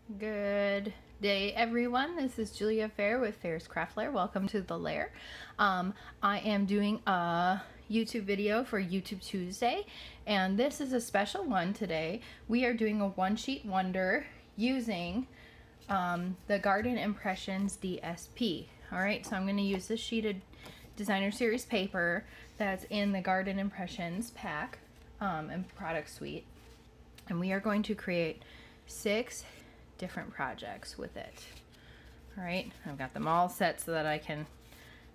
Good day, everyone. This is Julia Fair with Fair's Craft Lair. Welcome to the lair. I am doing a YouTube video for YouTube Tuesday, and this is a special one today. We are doing a one-sheet wonder using the Garden Impressions DSP. All right, so I'm going to use this sheeted designer series paper that's in the Garden Impressions pack and product suite, and we are going to create 6 different projects with it. All right, I've got them all set so that I can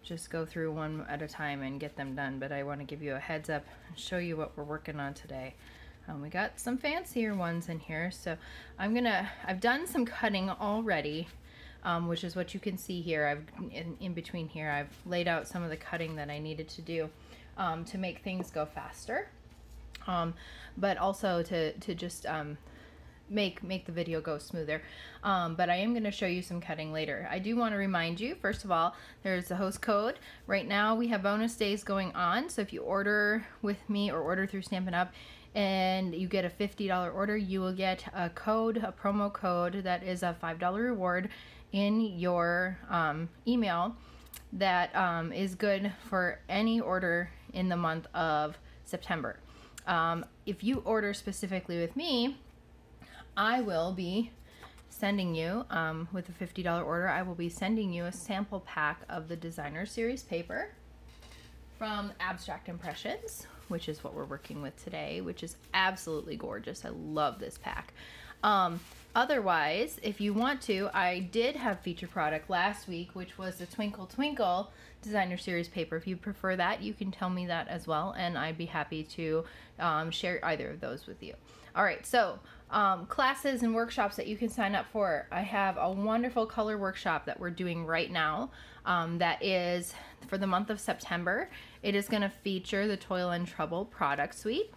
just go through one at a time and get them done, but I want to give you a heads up and show you what we're working on today. We got some fancier ones in here, so I've done some cutting already, which is what you can see here. In between here, I've laid out some of the cutting that I needed to do to make things go faster, but also to just make the video go smoother, but I am going to show you some cutting later. I do want to remind you, first of all, there's a host code. Right now we have bonus days going on, so if you order with me or order through Stampin' Up and you get a $50 order, you will get a promo code that is a $5 reward in your email that is good for any order in the month of September. If you order specifically with me, I will be sending you, with a $50 order, I will be sending you a sample pack of the designer series paper from Abstract Impressions, which is what we're working with today, which is absolutely gorgeous. I love this pack. Otherwise, if you want to, I did have feature product last week, which was the Twinkle Twinkle designer series paper. If you prefer that, you can tell me that as well, and I'd be happy to share either of those with you. All right, so classes and workshops that you can sign up for. I have a wonderful color workshop that we're doing right now that is for the month of September. It is going to feature the Toil and Trouble product suite.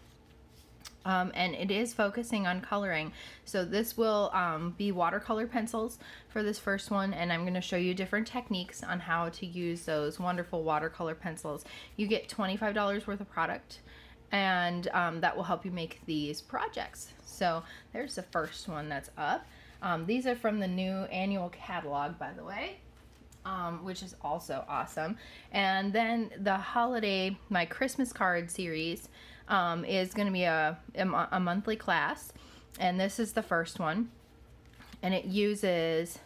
And it is focusing on coloring. So this will be watercolor pencils for this first one, and I'm going to show you different techniques on how to use those wonderful watercolor pencils. You get $25 worth of product, and that will help you make these projects. So there's the first one that's up. These are from the new annual catalog, by the way, which is also awesome. And then the holiday, my Christmas card series, is going to be a monthly class, and this is the first one, and it uses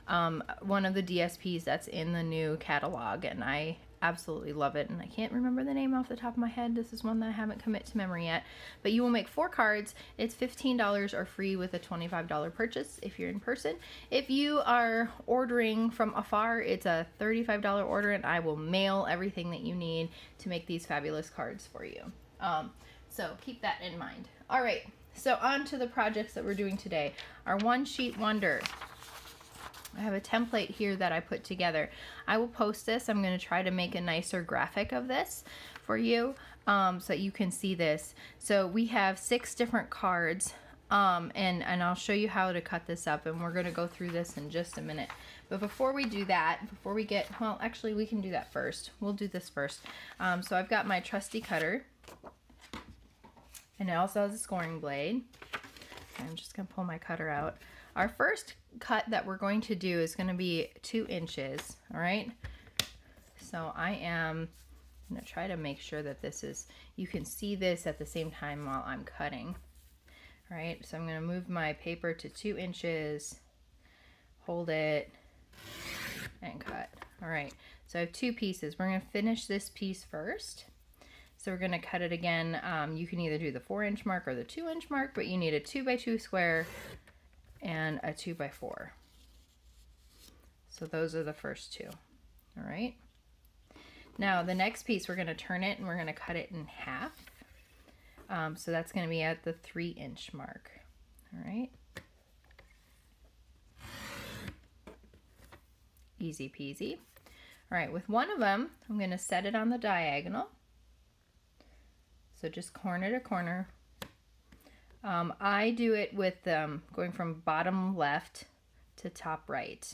one of the DSPs that's in the new catalog, and I absolutely love it, and I can't remember the name off the top of my head. This is one that I haven't commit to memory yet, but you will make 4 cards. It's $15 or free with a $25 purchase if you're in person. If you are ordering from afar, it's a $35 order, and I will mail everything that you need to make these fabulous cards for you. So keep that in mind. All right, so on to the projects that we're doing today. Our one sheet wonder. I have a template here that I put together. I will post this. I'm going to try to make a nicer graphic of this for you so you can see this. So we have 6 different cards, and I'll show you how to cut this up, and we're going to go through this in just a minute. But before we do that, before we get, well, actually we can do that first. We'll do this first. So I've got my trusty cutter, and it also has a scoring blade. I'm just going to pull my cutter out. Our first cut that we're going to do is going to be 2 inches, all right? So I am going to try to make sure that this is, you can see this at the same time while I'm cutting. All right, so I'm going to move my paper to 2 inches, hold it, and cut. All right, so I have 2 pieces. We're going to finish this piece first. So we're going to cut it again. You can either do the 4-inch mark or the 2-inch mark, but you need a 2x2 square and a 2x4. So those are the first 2. All right. Now the next piece, we're going to turn it and we're going to cut it in half. So that's going to be at the 3-inch mark. All right. Easy peasy. All right, with one of them, I'm going to set it on the diagonal. So just corner to corner. I do it with going from bottom left to top right.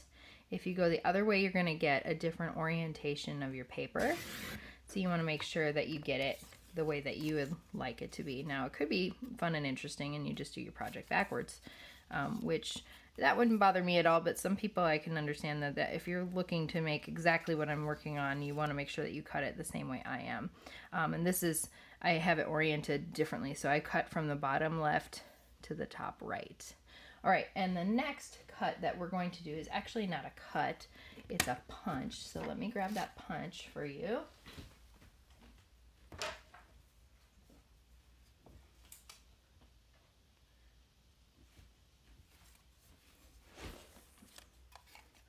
If you go the other way, you're going to get a different orientation of your paper. So you want to make sure that you get it the way that you would like it to be. Now, it could be fun and interesting and you just do your project backwards, which that wouldn't bother me at all, but some people, I can understand that if you're looking to make exactly what I'm working on, you want to make sure that you cut it the same way I am. And this is, I have it oriented differently, so I cut from the bottom left to the top right. All right, and the next cut that we're going to do is actually not a cut, it's a punch. So let me grab that punch for you.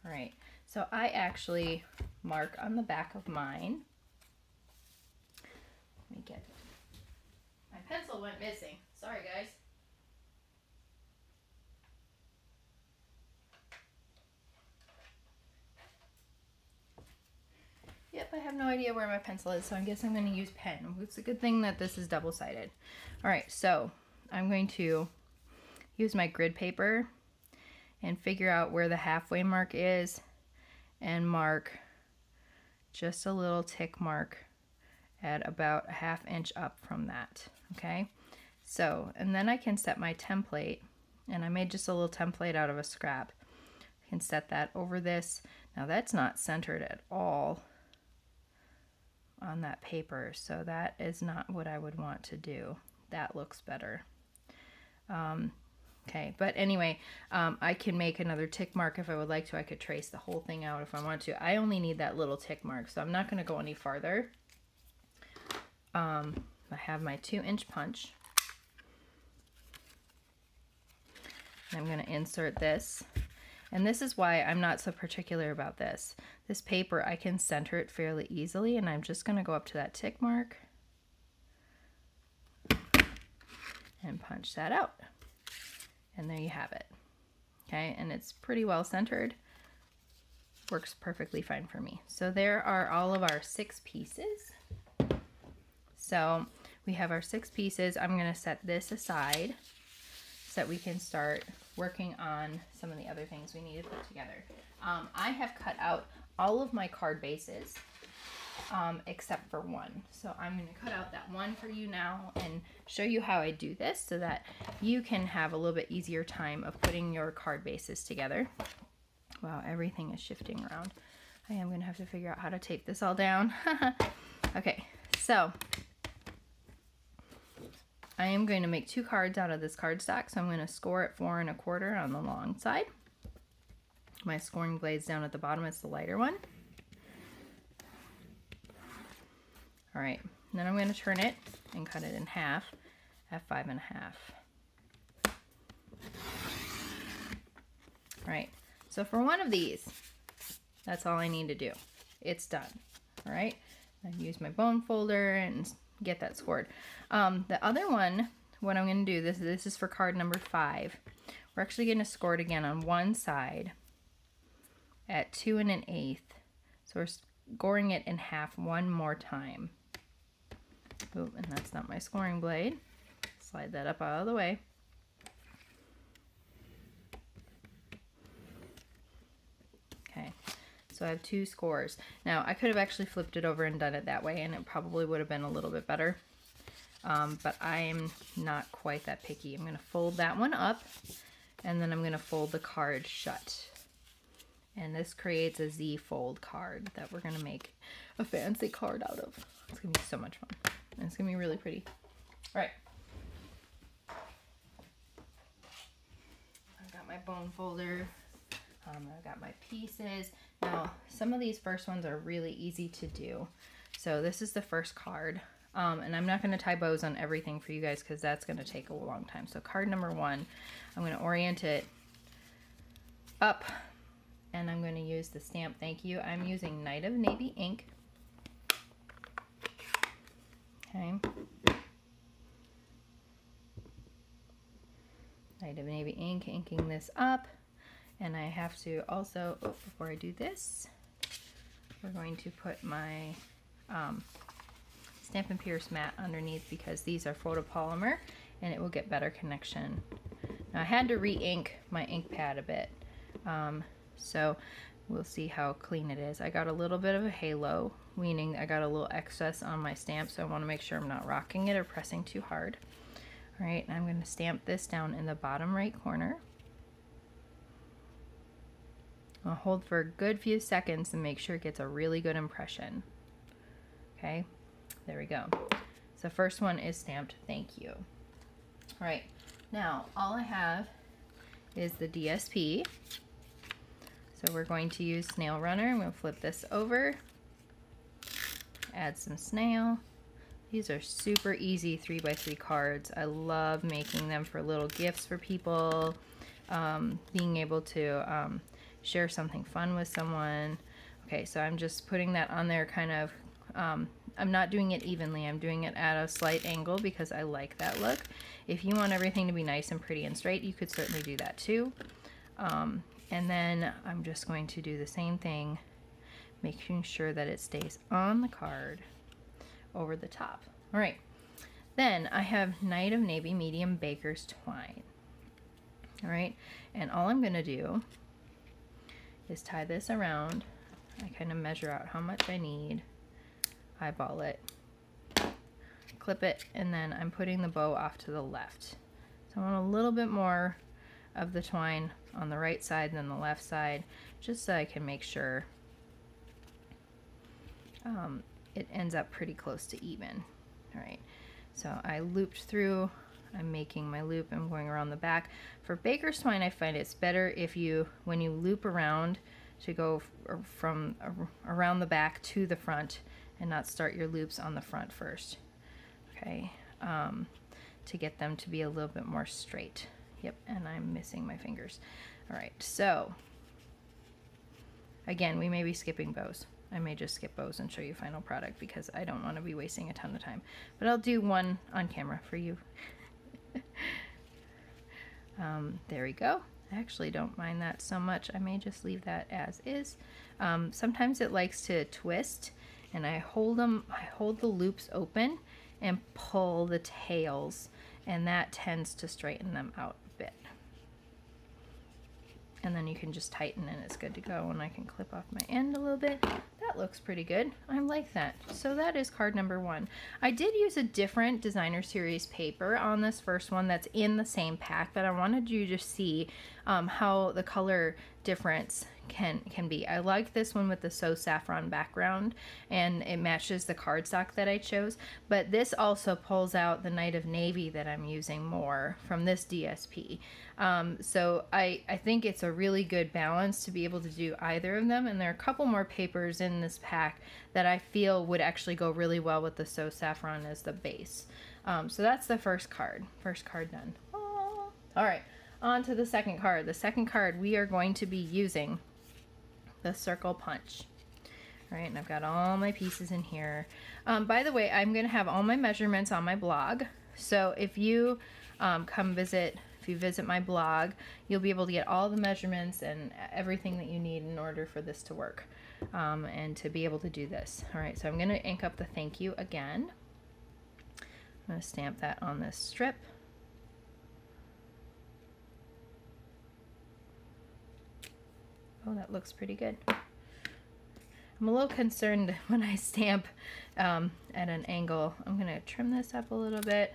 All right, so I actually mark on the back of mine. Let me get it. My pencil went missing. Sorry, guys. Yep, I have no idea where my pencil is, so I guess I'm going to use pen. It's a good thing that this is double-sided. All right, so I'm going to use my grid paper and figure out where the halfway mark is and mark just a little tick mark at about a 1/2 inch up from that, okay? So, and then I can set my template, and I made just a little template out of a scrap. I can set that over this. Now that's not centered at all on that paper, so that is not what I would want to do. That looks better. Okay, but anyway, I can make another tick mark if I would like to. I could trace the whole thing out if I want to. I only need that little tick mark, so I'm not going to go any farther. I have my 2-inch punch. I'm going to insert this. And this is why I'm not so particular about this. This paper, I can center it fairly easily, and I'm just going to go up to that tick mark and punch that out. And there you have it. Okay, and it's pretty well centered. Works perfectly fine for me. So there are all of our 6 pieces. So we have our 6 pieces. I'm going to set this aside so that we can start working on some of the other things we need to put together. I have cut out all of my card bases except for one. So I'm going to cut out that one for you now and show you how I do this so that you can have a little bit easier time of putting your card bases together. Wow, everything is shifting around. I am going to have to figure out how to tape this all down. Okay, so I am going to make 2 cards out of this cardstock, so I'm going to score at 4 1/4 on the long side. My scoring blade's down at the bottom, it's the lighter one. All right, then I'm going to turn it and cut it in half at 5 1/2. All right, so for one of these, that's all I need to do. It's done. All right, I use my bone folder and get that scored. The other one, what I'm going to do, this is for card number 5. We're actually going to score it again on one side at 2 1/8. So we're scoring it in half one more time. Oh, and that's not my scoring blade. Slide that up out of the way. Okay, so I have 2 scores. Now, I could have actually flipped it over and done it that way, and it probably would have been a little bit better. But I'm not quite that picky. I'm going to fold that one up, and then I'm going to fold the card shut. And this creates a Z fold card that we're going to make a fancy card out of. It's going to be so much fun. And it's going to be really pretty. All right. I've got my bone folder. I've got my pieces. Now, some of these first ones are really easy to do. So this is the first card. And I'm not going to tie bows on everything for you guys because that's going to take a long time. So card number 1, I'm going to orient it up, and I'm going to use the stamp Thank You. I'm using Night of Navy ink. Okay. Night of Navy ink, inking this up. And I have to also, before I do this, we're going to put my Stampin' Pierce mat underneath because these are photopolymer and it will get better connection. Now I had to re-ink my ink pad a bit, so we'll see how clean it is. I got a little bit of a halo, meaning I got a little excess on my stamp, so I want to make sure I'm not rocking it or pressing too hard. All right, I'm going to stamp this down in the bottom right corner. I'll hold for a good few seconds and make sure it gets a really good impression. Okay, there we go. So first one is stamped thank you. All right, now all I have is the DSP. So we're going to use Snail Runner. I'm going to flip this over, add some snail. These are super easy 3x3 cards. I love making them for little gifts for people, being able to share something fun with someone. Okay, so I'm just putting that on there kind of, I'm not doing it evenly. I'm doing it at a slight angle because I like that look. If you want everything to be nice and pretty and straight, you could certainly do that too. And then I'm just going to do the same thing, making sure that it stays on the card over the top. All right, then I have Night of Navy Medium Baker's Twine. All right, and all I'm gonna do is tie this around. I kind of measure out how much I need, eyeball it, clip it, and then I'm putting the bow off to the left. So I want a little bit more of the twine on the right side than the left side, just so I can make sure it ends up pretty close to even. All right, so I looped through, I'm making my loop, I'm going around the back. For Baker's Twine, I find it's better if you, when you loop around, to go from around the back to the front and not start your loops on the front first. Okay, to get them to be a little bit more straight. Yep, and I'm missing my fingers. All right, so again, we may be skipping bows. I may just skip bows and show you final product because I don't want to be wasting a ton of time. But I'll do one on camera for you. There we go. I actually don't mind that so much. I may just leave that as is. Sometimes it likes to twist, and I hold the loops open and pull the tails, and that tends to straighten them out a bit. And then you can just tighten and it's good to go, and I can clip off my end a little bit. That looks pretty good. I like that. So that is card number 1. I did use a different designer series paper on this first one that's in the same pack, but I wanted you to see how the color difference can be. I like this one with the So Saffron background, and it matches the cardstock that I chose, but this also pulls out the Night of Navy that I'm using more from this DSP. So I think it's a really good balance to be able to do either of them, and there are a couple more papers in this pack that I feel would actually go really well with the So Saffron as the base. So that's the first card. First card done. Oh. All right, on to the second card. The second card, we are going to be using the Circle Punch. All right, and I've got all my pieces in here. By the way, I'm going to have all my measurements on my blog. So if you if you visit my blog, you'll be able to get all the measurements and everything that you need in order for this to work and to be able to do this. All right, so I'm going to ink up the thank you again. I'm going to stamp that on this strip. Oh, that looks pretty good. I'm a little concerned when I stamp at an angle. I'm going to trim this up a little bit,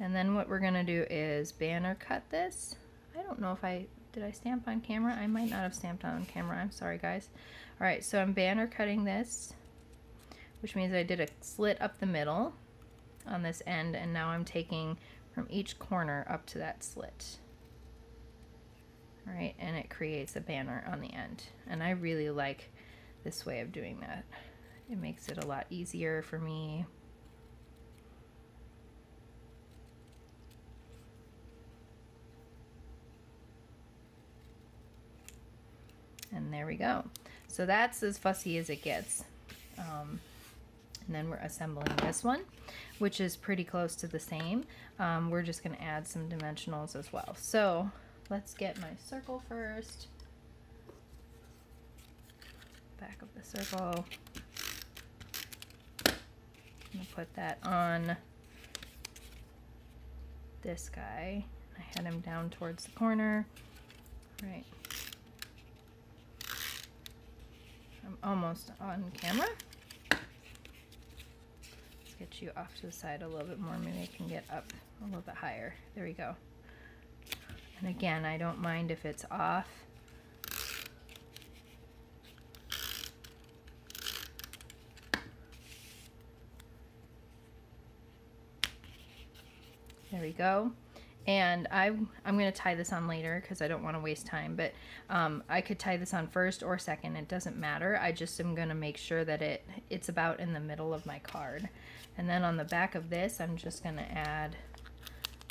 and then what we're going to do is banner cut this. I don't know if did I stamp on camera? I might not have stamped on camera. I'm sorry, guys. All right, so I'm banner cutting this, which means I did a slit up the middle on this end, and now I'm taking from each corner up to that slit. All right, and it creates a banner on the end, and I really like this way of doing that. It makes it a lot easier for me. And there we go. So that's as fussy as it gets. And then we're assembling this one, which is pretty close to the same. We're just going to add some dimensionals as well. So let's get my circle first. Back of the circle. I'm going to put that on this guy. I had him down towards the corner. Right. I'm almost on camera. Let's get you off to the side a little bit more. Maybe I can get up a little bit higher. There we go. And again, I don't mind if it's off. There we go. And I'm going to tie this on later because I don't want to waste time, but I could tie this on first or second. It doesn't matter. I just am going to make sure that it's about in the middle of my card. And then on the back of this, I'm just going to add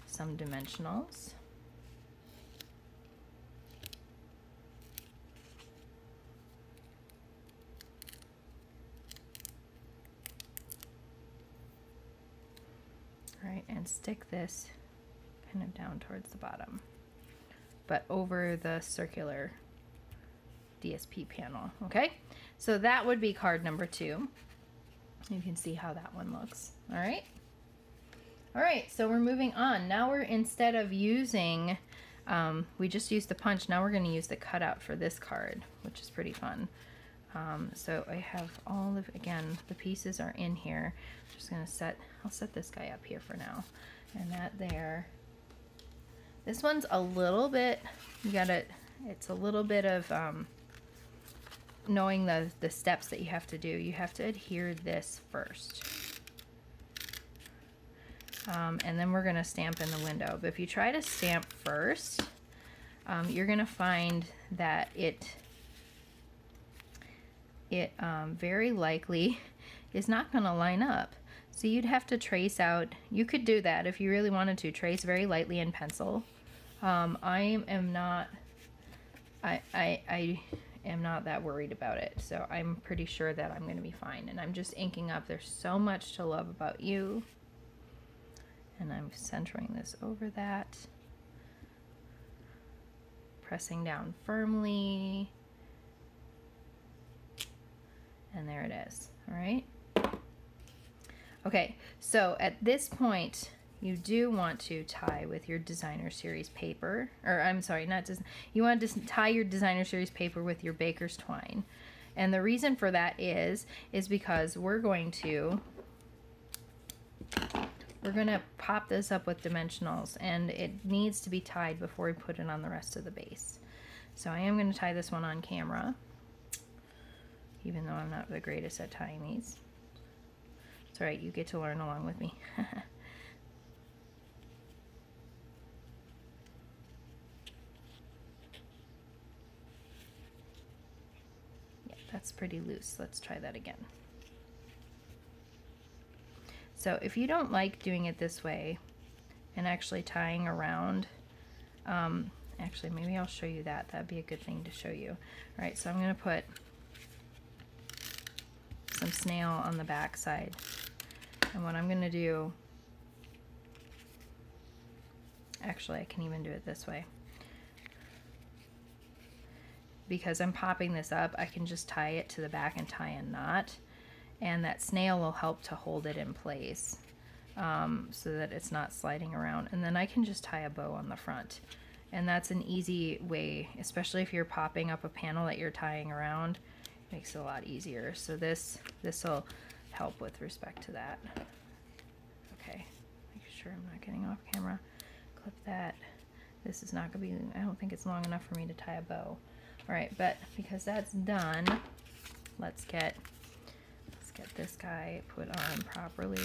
some dimensionals. All right, and stick this kind of down towards the bottom, but over the circular DSP panel. Okay, so that would be card number 2. You can see how that one looks. All right, so we're moving on. Now we're, instead of using, we just used the punch, now we're going to use the cutout for this card, which is pretty fun. So I have all of, again, the pieces are in here. I'm just going to I'll set this guy up here for now, and that there. This one's a little bit, it's a little bit of knowing the steps that you have to do. You have to adhere this first. And then we're going to stamp in the window. But if you try to stamp first, you're going to find that it very likely is not going to line up. So you'd have to trace out, you could do that if you really wanted to, trace very lightly in pencil. I am not that worried about it, so I'm pretty sure that I'm going to be fine. And I'm just inking up. There's so much to love about you. And I'm centering this over that. Pressing down firmly. And there it is. All right. Okay, so at this point, you do want to tie with your designer series paper, or I'm sorry, you want to tie your designer series paper with your baker's twine. And the reason for that is because we're going to pop this up with dimensionals, and it needs to be tied before we put it on the rest of the base. So I am going to tie this one on camera, even though I'm not the greatest at tying these. It's all right, you get to learn along with me. Yeah, that's pretty loose. Let's try that again. So if you don't like doing it this way and actually tying around, actually maybe I'll show you that. That'd be a good thing to show you. All right, so I'm going to put some snail on the back side. And what I'm going to do, actually I can even do it this way. Because I'm popping this up, I can just tie it to the back and tie a knot. And that snail will help to hold it in place so that it's not sliding around. And then I can just tie a bow on the front. And that's an easy way, especially if you're popping up a panel that you're tying around. It makes it a lot easier. So this will help with respect to that. Okay, make sure I'm not getting off camera. Clip that. This is not going to be, I don't think it's long enough for me to tie a bow. All right, but because that's done, let's get this guy put on properly.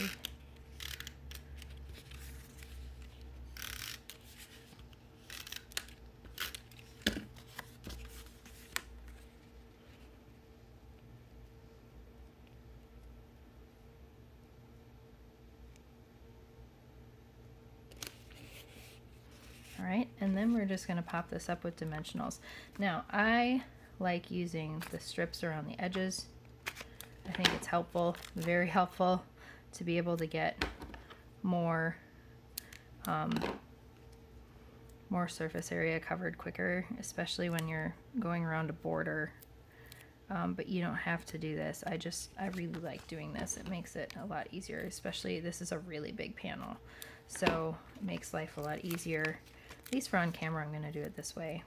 All right, and then we're just going to pop this up with dimensionals. Now, I like using the strips around the edges. I think it's helpful, very helpful, to be able to get more surface area covered quicker, especially when you're going around a border. But you don't have to do this. I really like doing this. It makes it a lot easier, especially this is a really big panel. So it makes life a lot easier. At least for on camera, I'm going to do it this way.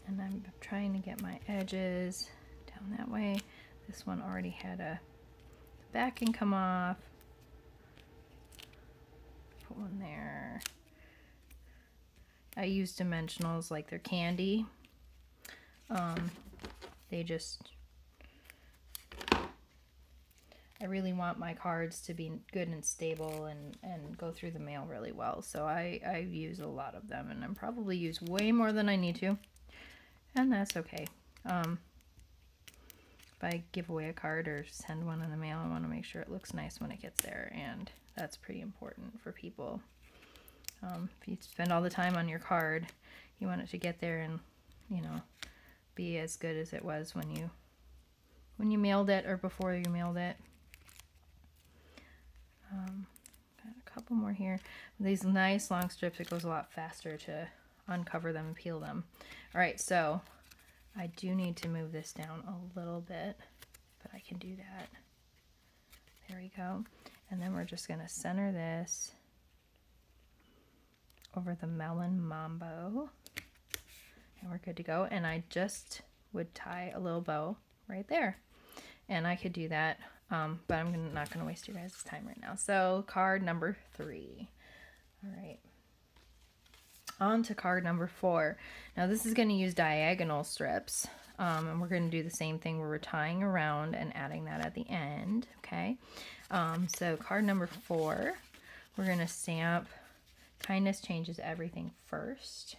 And I'm trying to get my edges down that way. This one already had a backing come off. Put one there. I use dimensionals like they're candy. They just, I really want my cards to be good and stable and go through the mail really well. So I use a lot of them, and I probably use way more than I need to. And that's okay. If I give away a card or send one in the mail, I want to make sure it looks nice when it gets there, and that's pretty important for people. If you spend all the time on your card, you want it to get there and, you know, be as good as it was when you mailed it or before you mailed it. Got a couple more here. These nice long strips, it goes a lot faster to uncover them and peel them. All right, so I do need to move this down a little bit, but I can do that. There we go. And then we're just gonna center this over the Melon Mambo, and we're good to go. And I just would tie a little bow right there, and I could do that, but I'm not gonna waste your guys' time right now. So card number 3. All right, on to card number 4. Now this is going to use diagonal strips, and we're going to do the same thing where we're tying around and adding that at the end. Okay, so card number 4, we're going to stamp Kindness Changes Everything first.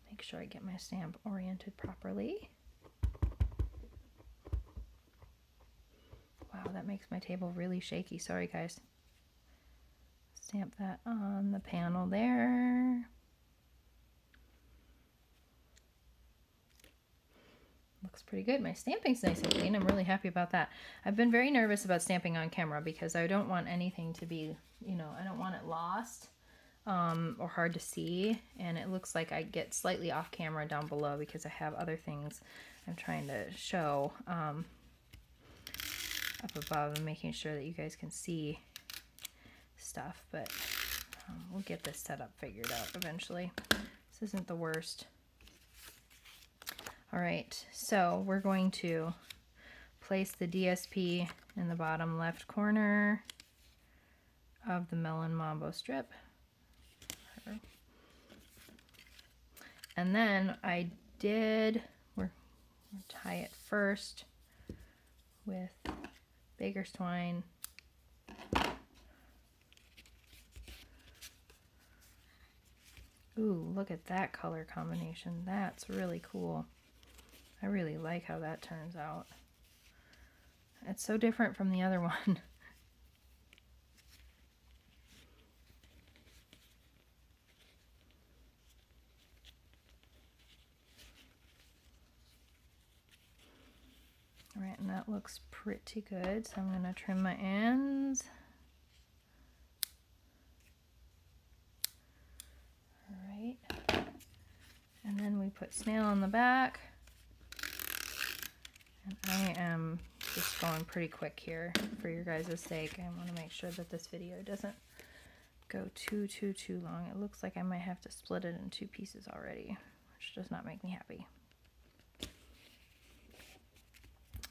Make sure I get my stamp oriented properly. Wow, that makes my table really shaky. Sorry, guys. Stamp that on the panel there. Looks pretty good. My stamping's nice and clean. I'm really happy about that. I've been very nervous about stamping on camera because I don't want anything to be, you know, I don't want it lost or hard to see. And it looks like I get slightly off camera down below because I have other things I'm trying to show up above and making sure that you guys can see stuff. But we'll get this setup figured out eventually. This isn't the worst. All right, so we're going to place the DSP in the bottom left corner of the Melon Mambo strip. And then we'll tie it first with baker's twine. Ooh, look at that color combination. That's really cool. I really like how that turns out. It's so different from the other one. All right, and that looks pretty good. So I'm gonna trim my ends. All right. And then we put snail on the back. And I am just going pretty quick here for your guys' sake. I want to make sure that this video doesn't go too long. It looks like I might have to split it in 2 pieces already, which does not make me happy.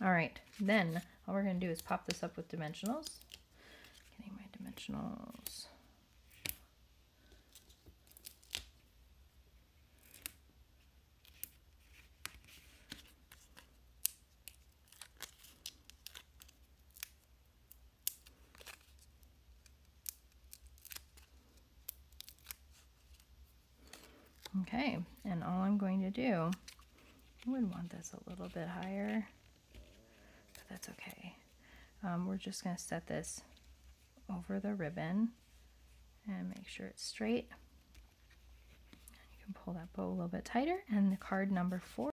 All right, then all we're going to do is pop this up with dimensionals. Getting my dimensionals. Okay, and all I'm going to do, I would want this a little bit higher, but that's okay. We're just going to set this over the ribbon and make sure it's straight. You can pull that bow a little bit tighter, and the card number 4